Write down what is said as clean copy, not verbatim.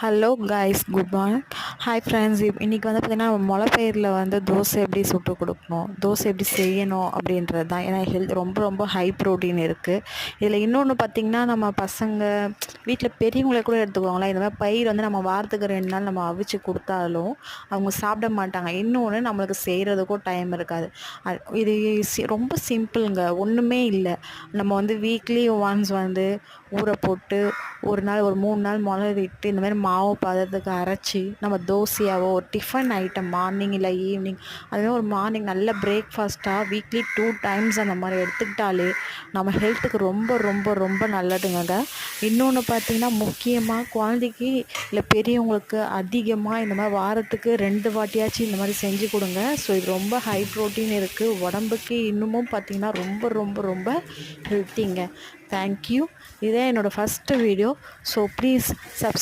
Hello guys, good morning. Hi friends. இன்றைக்கி வந்து பார்த்திங்கன்னா முளைப்பயிரில் வந்து தோசை எப்படி சுட்டு கொடுக்கணும், தோசை எப்படி செய்யணும் அப்படின்றது தான். ஏன்னா ஹெல்த் ரொம்ப ரொம்ப ஹை ப்ரோட்டீன் இருக்குது இதில். இன்னொன்று பார்த்திங்கன்னா நம்ம பசங்க வீட்டில் பெரியவங்களை கூட எடுத்துக்குவாங்களா, இந்த மாதிரி பயிர் வந்து நம்ம வாரத்துக்கு 2 நாள் நம்ம அவிச்சு கொடுத்தாலும் அவங்க சாப்பிட மாட்டாங்க. இன்னொன்று நம்மளுக்கு செய்கிறதுக்கும் டைம் இருக்காது. இது ரொம்ப சிம்பிளுங்க, ஒன்றுமே இல்லை. நம்ம வந்து வீக்லி ஒன்ஸ் வந்து ஊற போட்டு ஒரு நாள் ஒரு 3 நாள் விட்டு இந்த மாதிரி மாவு பதத்துக்கு அரைச்சி நம்ம தோசையாவோ ஒரு டிஃபன் ஐட்டம் மார்னிங் இல்லை ஈவினிங் அதுமாதிரி ஒரு மார்னிங் நல்ல பிரேக்ஃபாஸ்ட்டாக வீக்லி 2 டைம்ஸ் அந்த மாதிரி எடுத்துக்கிட்டாலே நம்ம ஹெல்த்துக்கு ரொம்ப ரொம்ப ரொம்ப நல்லதுங்க. இன்னொன்று பார்த்திங்கன்னா முக்கியமாக குழந்தைக்கு இல்லை பெரியவங்களுக்கு அதிகமாக இந்த மாதிரி வாரத்துக்கு 2 வாட்டியாச்சும் இந்த மாதிரி செஞ்சு கொடுங்க. ஸோ இது ரொம்ப ஹை ப்ரோட்டீன் இருக்குது, உடம்புக்கு இன்னமும் பார்த்திங்கன்னா ரொம்ப ரொம்ப ரொம்ப ஹெல்த்திங்க. தேங்க்யூ. இதே என்னோடய first video. So please subscribe.